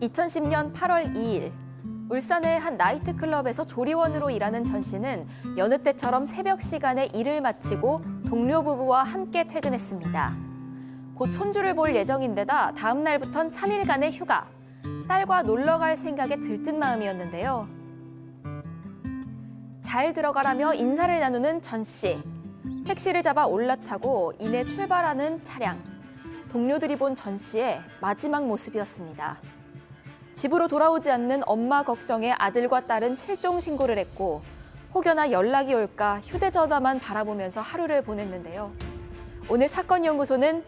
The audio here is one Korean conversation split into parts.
2010년 8월 2일 울산의 한 나이트클럽에서 조리원으로 일하는 전 씨는 여느 때처럼 새벽 시간에 일을 마치고 동료 부부와 함께 퇴근했습니다. 곧 손주를 볼 예정인데다 다음 날부턴 3일간의 휴가, 딸과 놀러 갈 생각에 들뜬 마음이었는데요. 잘 들어가라며 인사를 나누는 전 씨. 택시를 잡아 올라타고 이내 출발하는 차량. 동료들이 본 전 씨의 마지막 모습이었습니다. 집으로 돌아오지 않는 엄마 걱정에 아들과 딸은 실종 신고를 했고 혹여나 연락이 올까 휴대전화만 바라보면서 하루를 보냈는데요. 오늘 사건연구소는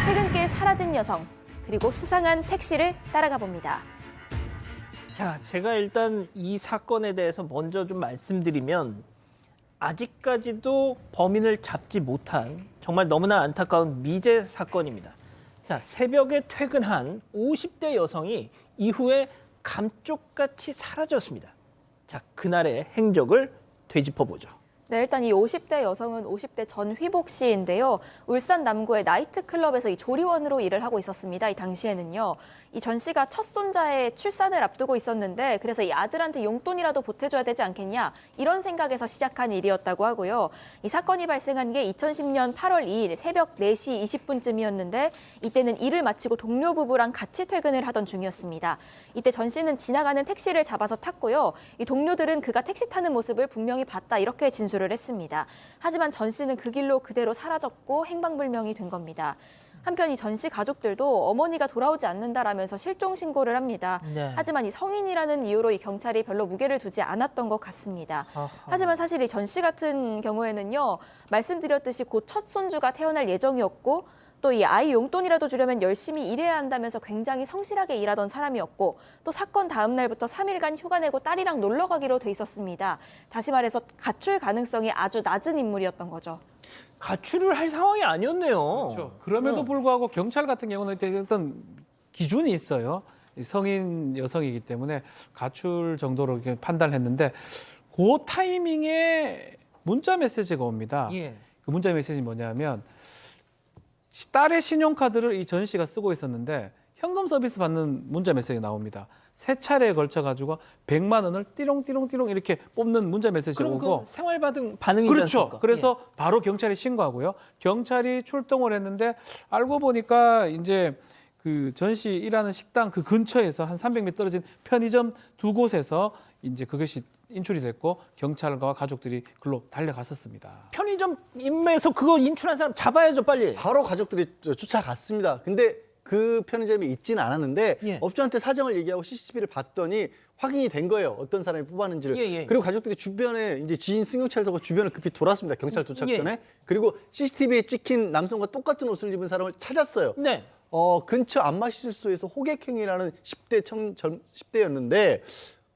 퇴근길 사라진 여성 그리고 수상한 택시를 따라가 봅니다. 자, 제가 일단 이 사건에 대해서 먼저 좀 말씀드리면 아직까지도 범인을 잡지 못한 정말 너무나 안타까운 미제 사건입니다. 자, 새벽에 퇴근한 50대 여성이 이후에 감쪽같이 사라졌습니다. 자, 그날의 행적을 되짚어보죠. 네, 일단 이 50대 여성은 50대 전휘복 씨인데요. 울산 남구의 나이트클럽에서 이 조리원으로 일을 하고 있었습니다. 이 당시에는요. 이 전 씨가 첫 손자의 출산을 앞두고 있었는데 그래서 이 아들한테 용돈이라도 보태줘야 되지 않겠냐 이런 생각에서 시작한 일이었다고 하고요. 이 사건이 발생한 게 2010년 8월 2일 새벽 4시 20분쯤이었는데 이때는 일을 마치고 동료 부부랑 같이 퇴근을 하던 중이었습니다. 이때 전 씨는 지나가는 택시를 잡아서 탔고요. 이 동료들은 그가 택시 타는 모습을 분명히 봤다 이렇게 진술을 했습니다. 하지만 전 씨는 그 길로 그대로 사라졌고 행방불명이 된 겁니다. 한편 이 전 씨 가족들도 어머니가 돌아오지 않는다라면서 실종 신고를 합니다. 네. 하지만 이 성인이라는 이유로 이 경찰이 별로 무게를 두지 않았던 것 같습니다. 아하. 하지만 사실 이 전 씨 같은 경우에는요. 말씀드렸듯이 곧 첫 손주가 태어날 예정이었고 또 이 아이 용돈이라도 주려면 열심히 일해야 한다면서 굉장히 성실하게 일하던 사람이었고 또 사건 다음 날부터 3일간 휴가 내고 딸이랑 놀러 가기로 돼 있었습니다. 다시 말해서 가출 가능성이 아주 낮은 인물이었던 거죠. 가출을 할 상황이 아니었네요. 그렇죠. 그럼에도 불구하고 경찰 같은 경우는 어떤 기준이 있어요. 성인 여성이기 때문에 가출 정도로 이렇게 판단했는데 그 타이밍에 문자 메시지가 옵니다. 예. 그 문자 메시지 뭐냐면 딸의 신용카드를 이 전 씨가 쓰고 있었는데 현금 서비스 받는 문자 메시지가 나옵니다. 세 차례에 걸쳐 가지고 100만 원을 띠롱띠롱띠롱 이렇게 뽑는 문자 메시지가 그럼 오고 그 생활받은 반응이지 그렇죠. 않습니까? 그래서 바로 경찰에 신고하고요. 경찰이 출동을 했는데 알고 보니까 이제 그 전 씨 일하는 식당 그 근처에서 한 300m 떨어진 편의점 두 곳에서 이제 그것이 인출이 됐고 경찰과 가족들이 글로 달려갔었습니다. 편의점 임매에서 그거 인출한 사람 잡아야죠, 빨리. 바로 가족들이 쫓아갔습니다. 근데 그 편의점이 있지는 않았는데 예. 업주한테 사정을 얘기하고 CCTV를 봤더니 확인이 된 거예요. 어떤 사람이 뽑았는지를. 예, 예. 그리고 가족들이 주변에 이제 지인 승용차를 타고 주변을 급히 돌았습니다. 경찰 도착 예. 전에. 그리고 CCTV에 찍힌 남성과 똑같은 옷을 입은 사람을 찾았어요. 네. 근처 안마실소에서 호객행위라는 10대였는데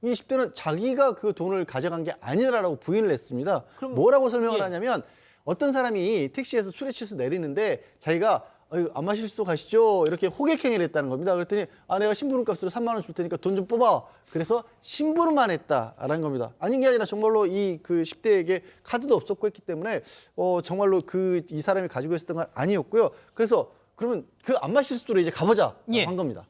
이 10대는 자기가 그 돈을 가져간 게 아니라고 부인을 했습니다. 그럼, 뭐라고 설명을 예. 하냐면 어떤 사람이 택시에서 술에 취해서 내리는데 자기가 안마실소 가시죠? 이렇게 호객행위를 했다는 겁니다. 그랬더니 내가 심부름값으로 3만 원 줄 테니까 돈 좀 뽑아. 그래서 심부름만 했다라는 겁니다. 아닌 게 아니라 정말로 이 그 10대에게 카드도 없었고 했기 때문에 정말로 이 사람이 가지고 있었던 건 아니었고요. 그래서 그러면 그 안마실소로 이제 가보자 예. 한 겁니다.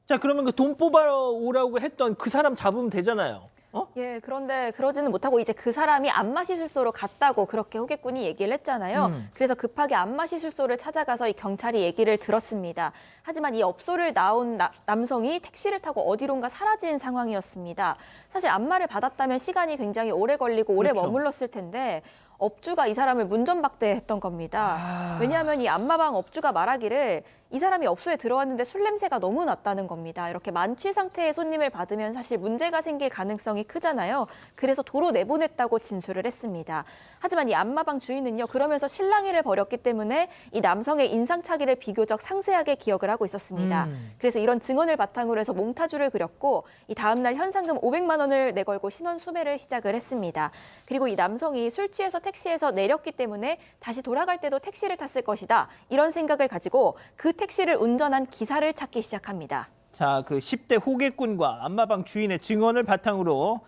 자, 그러면 그 돈 뽑아 오라고 했던 그 사람 잡으면 되잖아요. 예, 그런데 그러지는 못하고 이제 그 사람이 안마시술소로 갔다고 그렇게 호객꾼이 얘기를 했잖아요. 그래서 급하게 안마시술소를 찾아가서 이 경찰이 얘기를 들었습니다. 하지만 이 업소를 나온 남성이 택시를 타고 어디론가 사라진 상황이었습니다. 사실 안마를 받았다면 시간이 굉장히 오래 걸리고 오래 그렇죠. 머물렀을 텐데 업주가 이 사람을 문전박대했던 겁니다. 왜냐하면 이 안마방 업주가 말하기를 이 사람이 업소에 들어왔는데 술 냄새가 너무 났다는 겁니다. 이렇게 만취 상태의 손님을 받으면 사실 문제가 생길 가능성이 크잖아요. 그래서 도로 내보냈다고 진술을 했습니다. 하지만 이 안마방 주인은요. 그러면서 실랑이를 벌였기 때문에 이 남성의 인상착의를 비교적 상세하게 기억을 하고 있었습니다. 그래서 이런 증언을 바탕으로 해서 몽타주를 그렸고 이 다음 날 현상금 500만 원을 내걸고 신원 수배를 시작을 했습니다. 그리고 이 남성이 술 취해서 택시에서 내렸기 때문에 다시 돌아갈 때도 택시를 탔을 것이다. 이런 생각을 가지고 그 택시를 운전한 기사를 찾기 시작합니다. 자, 그 10대 호객꾼과 안마방 주인의 증언을 바탕으로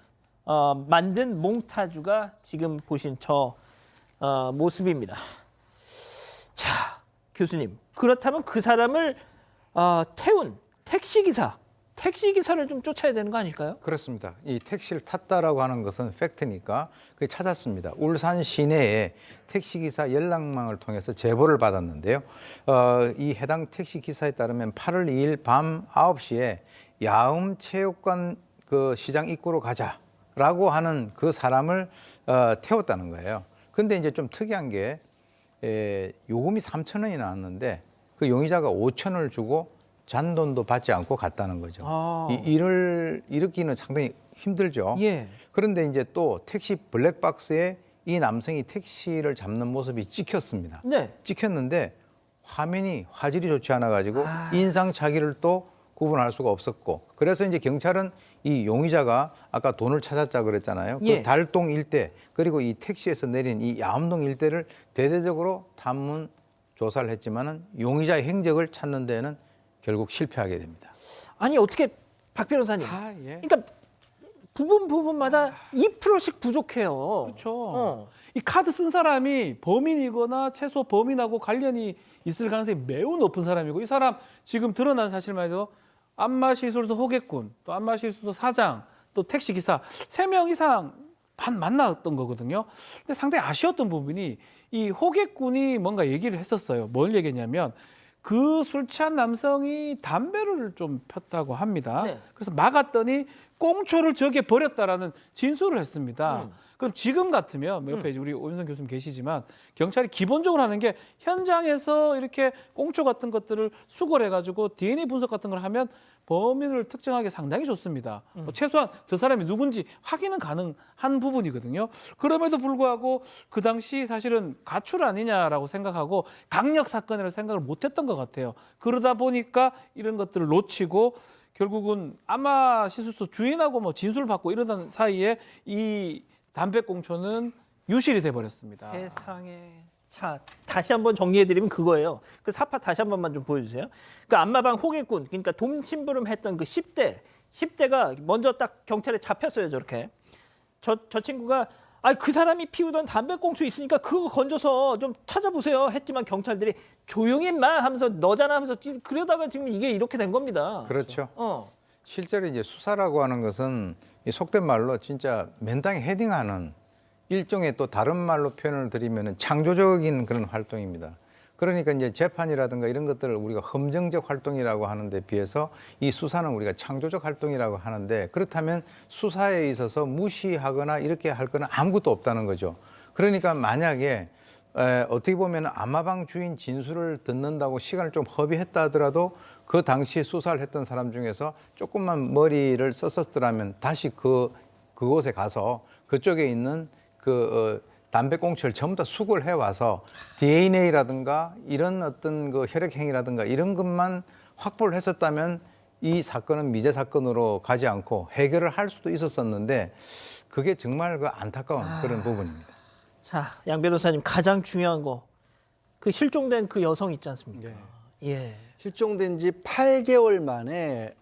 만든 몽타주가 지금 보신 저 모습입니다. 자, 교수님, 그렇다면 그 사람을 태운 택시 기사를 좀 쫓아야 되는 거 아닐까요? 그렇습니다. 이 택시를 탔다라고 하는 것은 팩트니까 그 찾았습니다. 울산 시내에 택시기사 연락망을 통해서 제보를 받았는데요. 이 해당 택시기사에 따르면 8월 2일 밤 9시에 야음체육관 그 시장 입구로 가자라고 하는 그 사람을 태웠다는 거예요. 근데 이제 좀 특이한 게 요금이 3,000원이 나왔는데 그 용의자가 5,000원을 주고 잔돈도 받지 않고 갔다는 거죠. 이 일을 일으키는 상당히 힘들죠. 예. 그런데 이제 또 택시 블랙박스에 이 남성이 택시를 잡는 모습이 찍혔습니다. 네. 찍혔는데 화면이 화질이 좋지 않아 가지고 인상착의를 또 구분할 수가 없었고, 그래서 이제 경찰은 이 용의자가 아까 돈을 찾았자 그랬잖아요. 예. 그 달동 일대 그리고 이 택시에서 내린 이 야암동 일대를 대대적으로 탐문 조사를 했지만은 용의자의 행적을 찾는 데는 결국 실패하게 됩니다. 아니 어떻게 박 변호사님? 예. 그러니까 부분마다 2%씩 부족해요. 그렇죠. 이 카드 쓴 사람이 범인이거나 최소 범인하고 관련이 있을 가능성이 매우 높은 사람이고, 이 사람 지금 드러난 사실만 해도 안마시술소 호객군, 또 안마시술소 사장, 또 택시기사 3명 이상 만났던 거거든요. 근데 상당히 아쉬웠던 부분이 이 호객군이 뭔가 얘기를 했었어요. 뭘 얘기했냐면 그 술 취한 남성이 담배를 좀 폈다고 합니다. 네. 그래서 막았더니 꽁초를 저기에 버렸다라는 진술을 했습니다. 그럼 지금 같으면 옆에 이제 우리 오윤선 교수님 계시지만 경찰이 기본적으로 하는 게 현장에서 이렇게 꽁초 같은 것들을 수거를 해가지고 DNA 분석 같은 걸 하면 범인을 특정하기 상당히 좋습니다. 최소한 저 사람이 누군지 확인은 가능한 부분이거든요. 그럼에도 불구하고 그 당시 사실은 가출 아니냐라고 생각하고 강력 사건이라고 생각을 못했던 것 같아요. 그러다 보니까 이런 것들을 놓치고 결국은 아마 시술소 주인하고 뭐 진술 받고 이러던 사이에 이 담배꽁초는 유실이 돼 버렸습니다. 세상에. 자, 다시 한번 정리해드리면 그거예요. 그 사파 다시 한 번만 좀 보여주세요. 그 안마방 호객군, 그러니까 동심부름했던 그 10대가 먼저 딱 경찰에 잡혔어요, 저렇게. 저 친구가 그 사람이 피우던 담배꽁초 있으니까 그거 건져서 좀 찾아보세요 했지만 경찰들이 조용히 임마 하면서 너잖아 하면서 그러다가 지금 이게 이렇게 된 겁니다. 그렇죠. 실제로 실제로 이제 수사라고 하는 것은 이 속된 말로 진짜 맨땅에 헤딩하는 일종의 또 다른 말로 표현을 드리면 창조적인 그런 활동입니다. 그러니까 이제 재판이라든가 이런 것들을 우리가 험정적 활동이라고 하는데 비해서 이 수사는 우리가 창조적 활동이라고 하는데, 그렇다면 수사에 있어서 무시하거나 이렇게 할 거는 아무것도 없다는 거죠. 그러니까 만약에 어떻게 보면 안마방 주인 진술을 듣는다고 시간을 좀 허비했다 하더라도 그 당시에 수사를 했던 사람 중에서 조금만 머리를 썼었더라면 다시 그곳에 가서 그쪽에 있는 담배꽁초를 전부 다 수거를 해와서 DNA라든가 이런 어떤 그 혈액행위라든가 이런 것만 확보를 했었다면 이 사건은 미제 사건으로 가지 않고 해결을 할 수도 있었었는데 그게 정말 그 안타까운 그런 부분입니다. 자, 양 변호사님 가장 중요한 거 그 실종된 그 여성 있지 않습니까? 예. 실종된 지 8개월 만에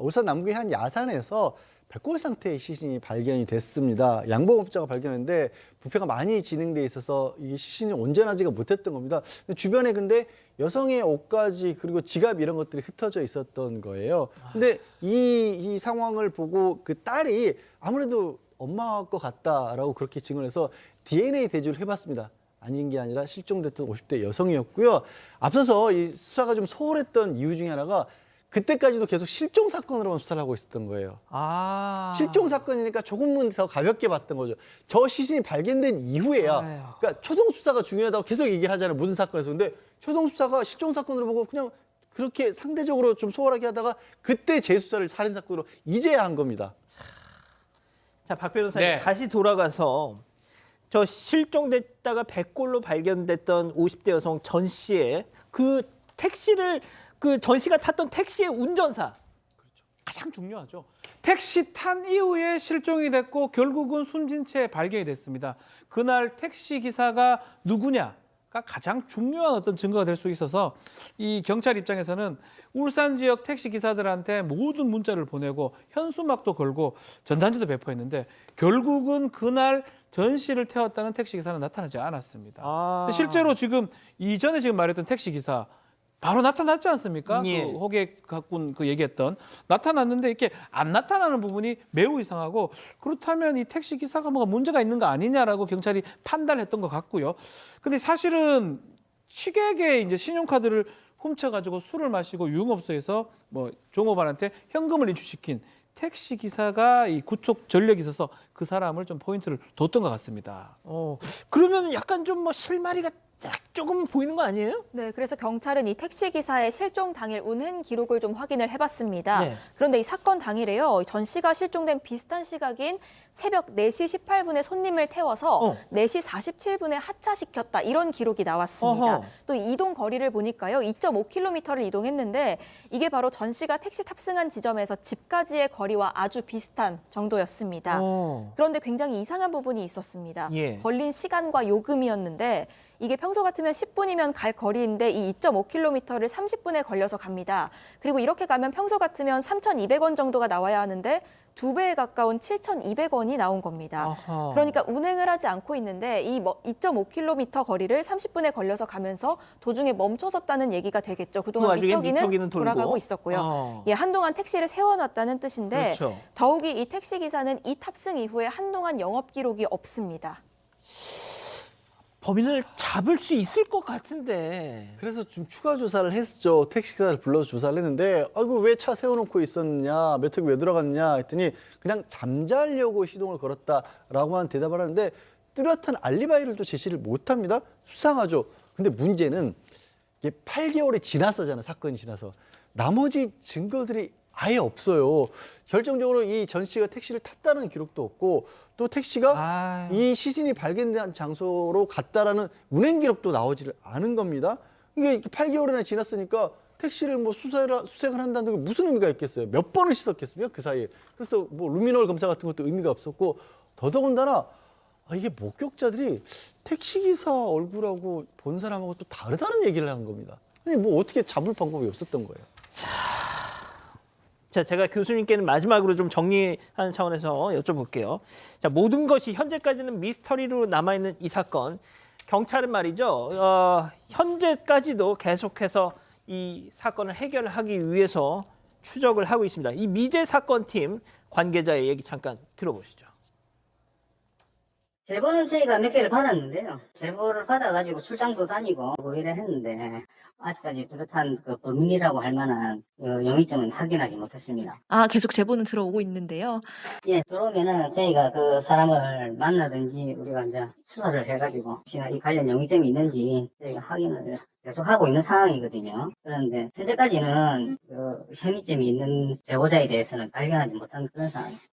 울산 남구의 한 야산에서 백골 상태의 시신이 발견이 됐습니다. 양봉업자가 발견했는데 부패가 많이 진행돼 있어서 이 시신이 온전하지가 못했던 겁니다. 주변에 근데 여성의 옷까지 그리고 지갑 이런 것들이 흩어져 있었던 거예요. 근데 이 상황을 보고 그 딸이 아무래도 엄마 것 같다라고 그렇게 증언해서 DNA 대조를 해봤습니다. 아닌 게 아니라 실종됐던 50대 여성이었고요. 앞서서 이 수사가 좀 소홀했던 이유 중에 하나가 그때까지도 계속 실종 사건으로만 수사를 하고 있었던 거예요. 실종 사건이니까 조금은 더 가볍게 봤던 거죠. 저 시신이 발견된 이후에야. 그러니까 초동 수사가 중요하다고 계속 얘기를 하잖아요. 모든 사건에서. 근데 초동 수사가 실종 사건으로 보고 그냥 그렇게 상대적으로 좀 소홀하게 하다가 그때 재수사를 살인 사건으로 이제야 한 겁니다. 자, 박 변호사님 네. 다시 돌아가서 저 실종됐다가 백골로 발견됐던 50대 여성 전 씨의 그 택시를 그 전 씨가 탔던 택시의 운전사. 가장 중요하죠. 택시 탄 이후에 실종이 됐고 결국은 숨진 채 발견이 됐습니다. 그날 택시 기사가 누구냐가 가장 중요한 어떤 증거가 될 수 있어서 이 경찰 입장에서는 울산 지역 택시 기사들한테 모든 문자를 보내고 현수막도 걸고 전단지도 배포했는데 결국은 그날 전 씨를 태웠다는 택시 기사는 나타나지 않았습니다. 실제로 지금 이전에 지금 말했던 택시 기사 바로 나타났지 않습니까? 예. 그 호객군 그 얘기했던 나타났는데 이렇게 안 나타나는 부분이 매우 이상하고 그렇다면 이 택시 기사가 뭐가 문제가 있는 거 아니냐라고 경찰이 판단했던 것 같고요. 근데 사실은 취객의 이제 신용카드를 훔쳐가지고 술을 마시고 유흥업소에서 뭐 종업원한테 현금을 인출시킨 택시 기사가 이 구속 전력이 있어서 그 사람을 좀 포인트를 뒀던 것 같습니다. 그러면 약간 좀 뭐 실마리가 딱 조금 보이는 거 아니에요? 네, 그래서 경찰은 이 택시 기사의 실종 당일 운행 기록을 좀 확인을 해봤습니다. 네. 그런데 이 사건 당일에요, 전 씨가 실종된 비슷한 시각인 새벽 4시 18분에 손님을 태워서 4시 47분에 하차시켰다 이런 기록이 나왔습니다. 어허. 또 이동 거리를 보니까요, 2.5km를 이동했는데 이게 바로 전 씨가 택시 탑승한 지점에서 집까지의 거리와 아주 비슷한 정도였습니다. 그런데 굉장히 이상한 부분이 있었습니다. 예. 걸린 시간과 요금이었는데 이게 평소 같으면 10분이면 갈 거리인데 이 2.5km를 30분에 걸려서 갑니다. 그리고 이렇게 가면 평소 같으면 3,200원 정도가 나와야 하는데 2배에 가까운 7,200원이 나온 겁니다. 아하. 그러니까 운행을 하지 않고 있는데 이 2.5km 거리를 30분에 걸려서 가면서 도중에 멈춰섰다는 얘기가 되겠죠. 그 그동안 와중에 미터기는 미터기는 돌고. 돌아가고 있었고요. 예, 한동안 택시를 세워놨다는 뜻인데 그렇죠. 더욱이 이 택시 기사는 이 탑승 이후에 한동안 영업 기록이 없습니다. 범인을 잡을 수 있을 것 같은데. 그래서 좀 추가 조사를 했죠. 택시기사를 불러서 조사를 했는데 아이고 왜 차 세워놓고 있었느냐, 메뚜기 왜 들어갔냐 했더니 그냥 잠자려고 시동을 걸었다라고 한 대답을 하는데 뚜렷한 알리바이를 또 제시를 못합니다. 수상하죠. 근데 문제는 이게 8개월이 지났어잖아요. 사건이 지나서. 나머지 증거들이 아예 없어요. 결정적으로 이 전 씨가 택시를 탔다는 기록도 없고 또 택시가 이 시신이 발견된 장소로 갔다라는 운행 기록도 나오지를 않은 겁니다. 이게 8개월이나 지났으니까 택시를 뭐 수색을 한다는 게 무슨 의미가 있겠어요? 몇 번을 씻었겠습니까? 그 사이에. 그래서 뭐 루미놀 검사 같은 것도 의미가 없었고 더더군다나 이게 목격자들이 택시기사 얼굴하고 본 사람하고 또 다르다는 얘기를 한 겁니다. 아니, 뭐 어떻게 잡을 방법이 없었던 거예요. 자, 제가 교수님께는 마지막으로 좀 정리하는 차원에서 여쭤볼게요. 자, 모든 것이 현재까지는 미스터리로 남아있는 이 사건. 경찰은 말이죠. 현재까지도 계속해서 이 사건을 해결하기 위해서 추적을 하고 있습니다. 이 미제 사건팀 관계자의 얘기 잠깐 들어보시죠. 제보는 저희가 몇 개를 받았는데요. 제보를 받아가지고 출장도 다니고 뭐 이래 했는데 아직까지 뚜렷한 그 범인이라고 할 만한 용의점은 확인하지 못했습니다. 아, 계속 제보는 들어오고 있는데요. 예, 들어오면은 저희가 그 사람을 만나든지 우리가 이제 수사를 해가지고 혹시나 이 관련 용의점이 있는지 저희가 확인을 계속 하고 있는 상황이거든요. 그런데 현재까지는 그 혐의점이 있는 제보자에 대해서는 발견하지 못한 그런 상황입니다.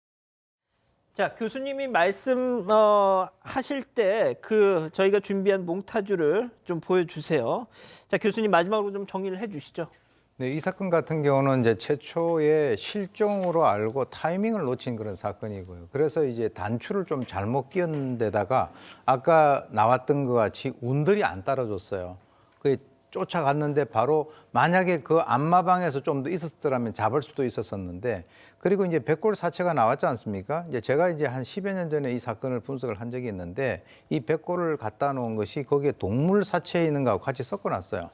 자, 교수님이 말씀하실 때 저희가 준비한 몽타주를 좀 보여주세요. 자, 교수님 마지막으로 좀 정리를 해주시죠. 네, 이 사건 같은 경우는 이제 최초에 실종으로 알고 타이밍을 놓친 그런 사건이고요. 그래서 이제 단추를 좀 잘못 끼운 데다가 아까 나왔던 것 같이 운들이 안 따라줬어요. 그 쫓아갔는데 바로 만약에 그 안마방에서 좀 더 있었더라면 잡을 수도 있었었는데 그리고 이제 백골 사체가 나왔지 않습니까? 이제 제가 이제 한 10여 년 전에 이 사건을 분석을 한 적이 있는데 이 백골을 갖다 놓은 것이 거기에 동물 사체에 있는 거하고 같이 섞어놨어요.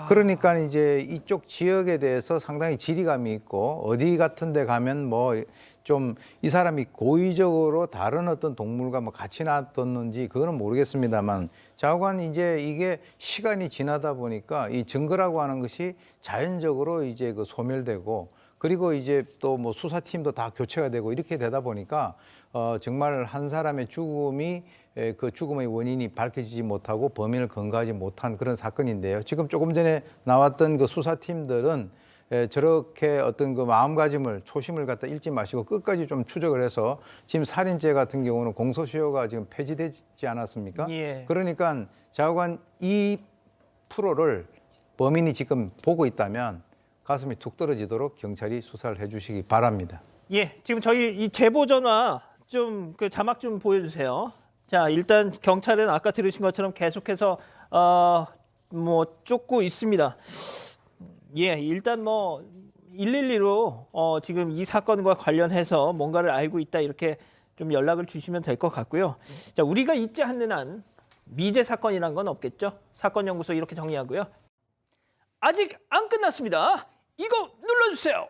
그러니까 이제 이쪽 지역에 대해서 상당히 지리감이 있고 어디 같은 데 가면 뭐 좀 이 사람이 고의적으로 다른 어떤 동물과 뭐 같이 놔뒀는지 그거는 모르겠습니다만 자관 이제 이게 시간이 지나다 보니까 이 증거라고 하는 것이 자연적으로 이제 그 소멸되고 그리고 이제 또 뭐 수사팀도 다 교체가 되고 이렇게 되다 보니까 정말 한 사람의 죽음이 그 죽음의 원인이 밝혀지지 못하고 범인을 검거하지 못한 그런 사건인데요. 지금 조금 전에 나왔던 그 수사팀들은 저렇게 어떤 그 마음가짐을 초심을 갖다 잃지 마시고 끝까지 좀 추적을 해서 지금 살인죄 같은 경우는 공소시효가 지금 폐지되지 않았습니까? 예. 그러니까 자관 2%를 범인이 지금 보고 있다면 가슴이 툭 떨어지도록 경찰이 수사를 해주시기 바랍니다. 예, 지금 저희 이 제보 전화 좀 그 자막 좀 보여주세요. 자, 일단 경찰은 아까 들으신 것처럼 계속해서 뭐 쫓고 있습니다. 예, 일단 뭐 112로 지금 이 사건과 관련해서 뭔가를 알고 있다 이렇게 좀 연락을 주시면 될 것 같고요. 자, 우리가 잊지 않는 한 미제 사건이란 건 없겠죠? 사건 연구소 이렇게 정리하고요. 아직 안 끝났습니다. 이거 눌러주세요.